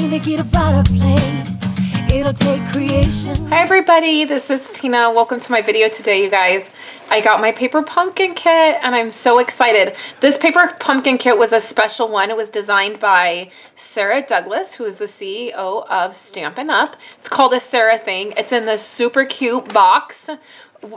make it a better place. It'll take creation. Hi everybody, this is Tina. Welcome to my video today, you guys. I got my paper pumpkin kit and I'm so excited. This paper pumpkin kit was a special one. It was designed by Sarah Douglas, who is the CEO of Stampin' Up. It's called a Sarah thing. It's in this super cute box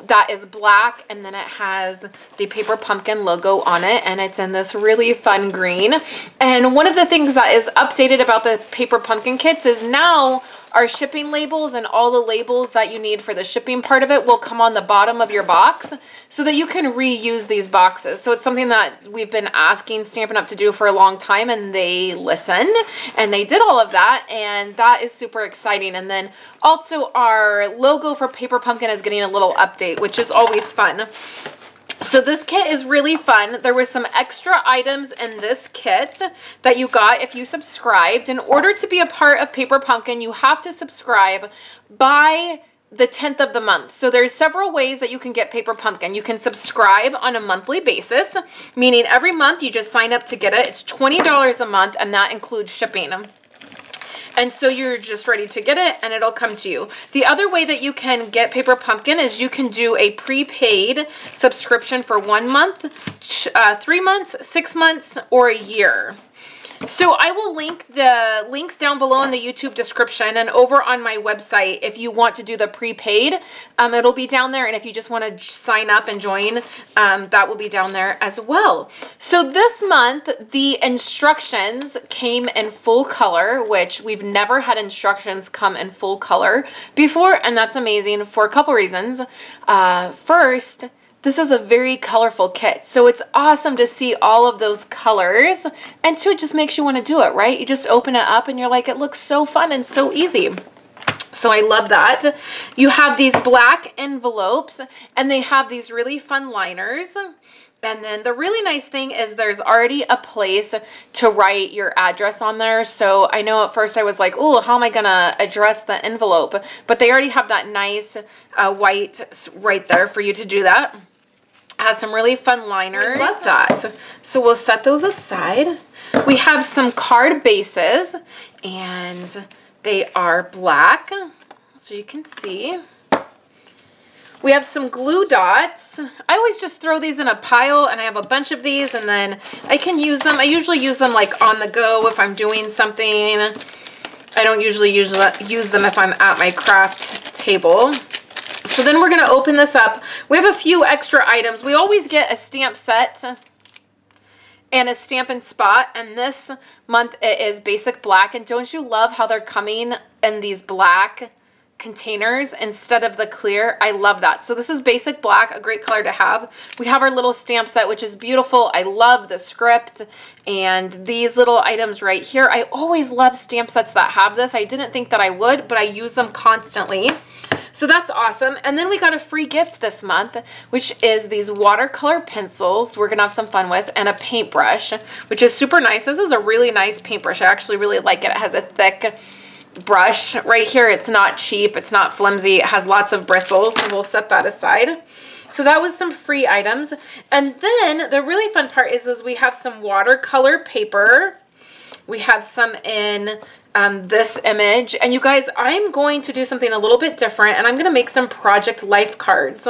that is black, and then it has the paper pumpkin logo on it, and it's in this really fun green. And one of the things that is updated about the paper pumpkin kits is now our shipping labels and all the labels that you need for the shipping part of it will come on the bottom of your box so that you can reuse these boxes. So it's something that we've been asking Stampin' Up to do for a long time, and they listened and they did all of that, and that is super exciting. And then also our logo for paper pumpkin is getting a little update, which is always fun. So this kit is really fun. There was some extra items in this kit that you got if you subscribed. In order to be a part of Paper Pumpkin, you have to subscribe by the 10th of the month. So there's several ways that you can get Paper Pumpkin. You can subscribe on a monthly basis, meaning every month you just sign up to get it. It's $20 a month, and that includes shipping. And so you're just ready to get it and it'll come to you. The other way that you can get Paper Pumpkin is you can do a prepaid subscription for 1 month, 3 months, 6 months, or a year. So I will link the links down below in the YouTube description and over on my website if you want to do the prepaid. It'll be down there, and if you just want to sign up and join, that will be down there as well. So this month, the instructions came in full color, which we've never had instructions come in full color before, and that's amazing for a couple reasons. First, this is a very colorful kit, so it's awesome to see all of those colors, and two, it just makes you want to do it, right? You just open it up and you're like, it looks so fun and so easy. So I love that. You have these black envelopes, and they have these really fun liners. And then the really nice thing is there's already a place to write your address on there. So I know at first I was like, oh, how am I gonna address the envelope? But they already have that nice white right there for you to do that. Has some really fun liners. I love that. So we'll set those aside. We have some card bases, and they are black, so you can see. We have some glue dots. I always just throw these in a pile, and I have a bunch of these, and then I can use them. I usually use them like on the go if I'm doing something. I don't usually use them if I'm at my craft table. So then we're gonna open this up. We have a few extra items. We always get a stamp set and a Stampin' Spot, and this month it is basic black. And don't you love how they're coming in these black containers instead of the clear? I love that. So this is basic black, a great color to have. We have our little stamp set, which is beautiful. I love the script and these little items right here. I always love stamp sets that have this. I didn't think that I would, but I use them constantly. So that's awesome. And then we got a free gift this month, which is these watercolor pencils we're gonna have some fun with, and a paintbrush, which is super nice. This is a really nice paintbrush. I actually really like it. It has a thick brush right here. It's not cheap. It's not flimsy. It has lots of bristles, so we'll set that aside. So that was some free items. And then the really fun part is we have some watercolor paper. We have some in this image, and you guys, I'm going to do something a little bit different, and I'm going to make some project life cards,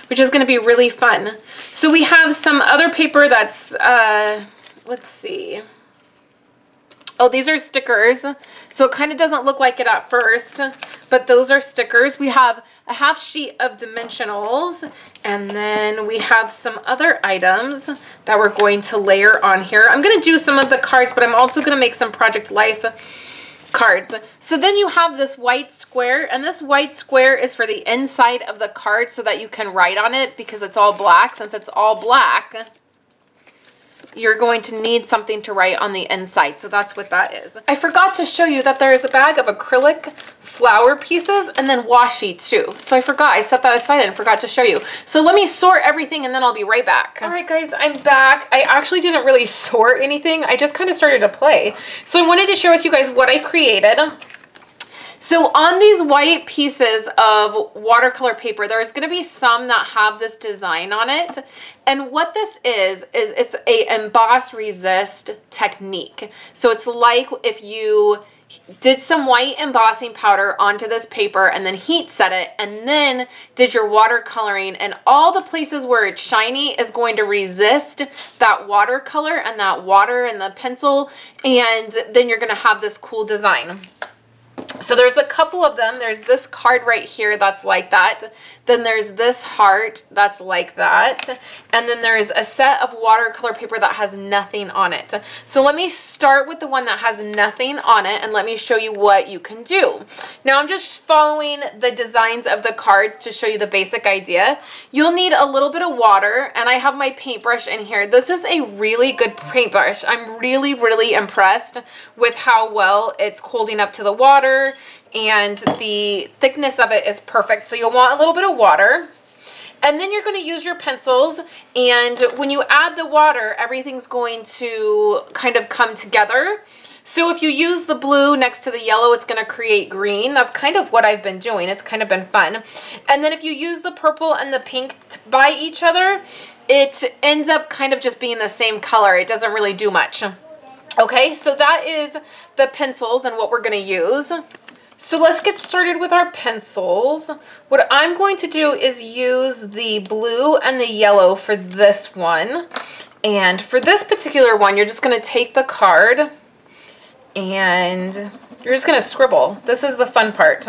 which is going to be really fun. So we have some other paper that's let's see. Oh, these are stickers. So it kind of doesn't look like it at first, but those are stickers. We have a half sheet of dimensionals, and then we have some other items that we're going to layer on here. I'm going to do some of the cards, but I'm also going to make some Project Life cards. So then you have this white square, and this white square is for the inside of the card so that you can write on it because it's all black. Since it's all black, you're going to need something to write on the inside. So that's what that is. I forgot to show you that there is a bag of acrylic flower pieces and then washi too. So I forgot. I set that aside and forgot to show you. So let me sort everything and then I'll be right back. All right, guys, I'm back. I actually didn't really sort anything. I just kind of started to play. So I wanted to share with you guys what I created. So on these white pieces of watercolor paper, there's going to be some that have this design on it. And what this is it's a emboss resist technique. So it's like if you did some white embossing powder onto this paper and then heat set it, and then did your watercoloring, and all the places where it's shiny is going to resist that watercolor and that water and the pencil, and then you're going to have this cool design. So there's a couple of them. There's this card right here that's like that. Then there's this heart that's like that. And then there's a set of watercolor paper that has nothing on it. So let me start with the one that has nothing on it, and let me show you what you can do. Now I'm just following the designs of the cards to show you the basic idea. You'll need a little bit of water, and I have my paintbrush in here. This is a really good paintbrush. I'm really, really impressed with how well it's holding up to the water, and the thickness of it is perfect. So you'll want a little bit of water, and then you're going to use your pencils, and when you add the water, everything's going to kind of come together. So if you use the blue next to the yellow, it's going to create green. That's kind of what I've been doing. It's kind of been fun. And then if you use the purple and the pink by each other, it ends up kind of just being the same color. It doesn't really do much. Okay, so that is the pencils and what we're going to use. So let's get started with our pencils. What I'm going to do is use the blue and the yellow for this one. And for this particular one, you're just going to take the card and you're just going to scribble. This is the fun part.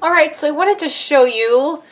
All right, so I wanted to show you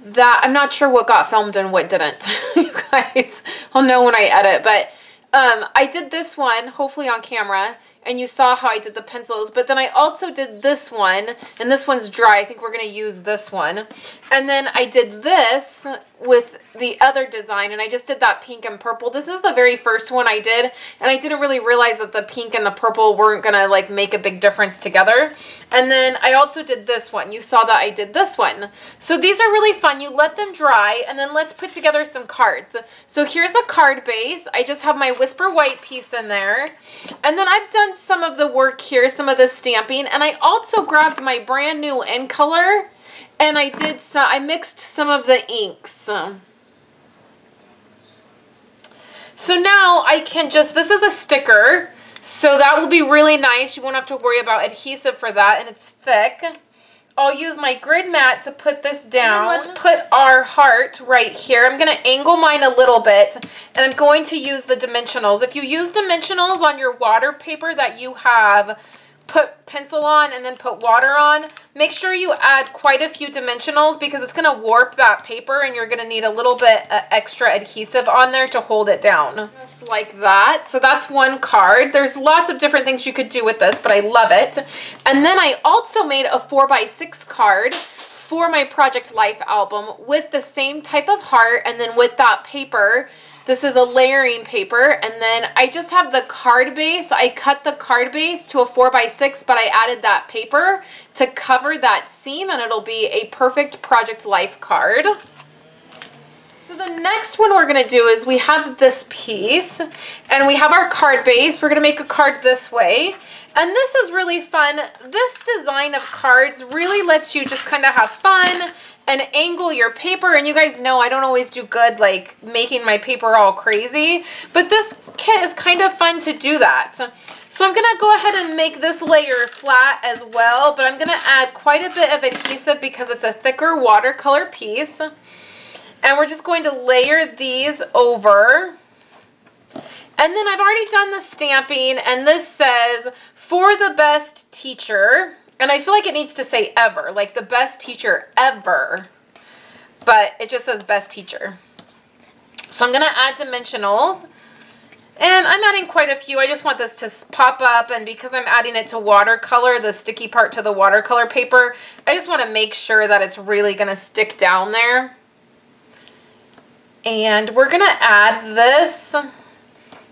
that I'm not sure what got filmed and what didn't. You guys, I'll know when I edit, but I did this one, hopefully on camera, and you saw how I did the pencils, but then I also did this one, and this one's dry. I think we're going to use this one. And then I did this with the other design, and I just did that pink and purple. This is the very first one I did, and I didn't really realize that the pink and the purple weren't going to like make a big difference together. And then I also did this one. You saw that I did this one. So these are really fun. You let them dry, and then let's put together some cards. So here's a card base. I just have my Whisper White piece in there, and then I've done some of the work here, some of the stamping, and I also grabbed my brand new in color, and I mixed some of the inks. So now I can this is a sticker, so that will be really nice. You won't have to worry about adhesive for that, and it's thick. I'll use my grid mat to put this down. Let's put our heart right here. I'm going to angle mine a little bit, and I'm going to use the dimensionals. If you use dimensionals on your water paper that you have put pencil on and then put water on, make sure you add quite a few dimensionals because it's going to warp that paper, and you're going to need a little bit extra adhesive on there to hold it down. Just like that. So that's one card. There's lots of different things you could do with this, but I love it. And then I also made a 4x6 card for my Project Life album with the same type of heart, and then with that paper. This is a layering paper, and then I just have the card base. I cut the card base to a 4x6, but I added that paper to cover that seam, and it'll be a perfect Project Life card. So the next one we're gonna do is we have this piece, and we have our card base. We're gonna make a card this way, and this is really fun. This design of cards really lets you just kind of have fun and angle your paper. And you guys know I don't always do good like making my paper all crazy, but this kit is kind of fun to do that. So I'm gonna go ahead and make this layer flat as well, but I'm gonna add quite a bit of adhesive because it's a thicker watercolor piece. And we're just going to layer these over. And then I've already done the stamping, and this says For the best teacher, and I feel like it needs to say ever, like the best teacher ever, but it just says best teacher. So I'm going to add dimensionals, and I'm adding quite a few. I just want this to pop up, and because I'm adding it to watercolor, the sticky part to the watercolor paper, I just want to make sure that it's really going to stick down there. And we're going to add this.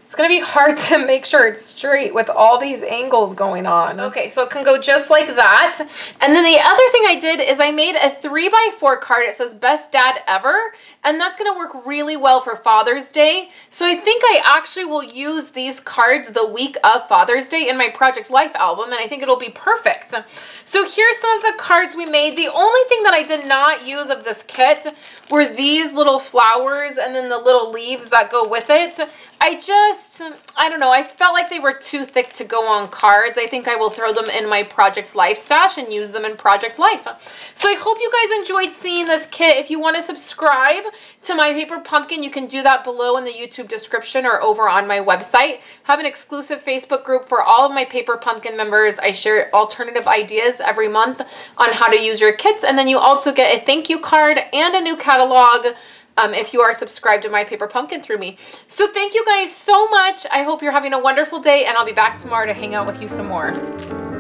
It's going to be hard to make sure it's straight with all these angles going on. Okay, so it can go just like that. And then the other thing I did is I made a 3x4 card. It says best dad ever. And that's going to work really well for Father's Day. So I think I actually will use these cards the week of Father's Day in my Project Life album. And I think it'll be perfect. So here's some of the cards we made. The only thing that I did not use of this kit were these little flowers and then the little leaves that go with it. I don't know, I felt like they were too thick to go on cards. I think I will throw them in my Project Life stash and use them in Project Life. So I hope you guys enjoyed seeing this kit. If you want to subscribe to my paper pumpkin, you can do that below in the YouTube description or over on my website. I have an exclusive Facebook group for all of my paper pumpkin members. I share alternative ideas every month on how to use your kits, and then you also get a thank you card and a new catalog if you are subscribed to my paper pumpkin through me. So thank you guys so much. I hope you're having a wonderful day, and I'll be back tomorrow to hang out with you some more.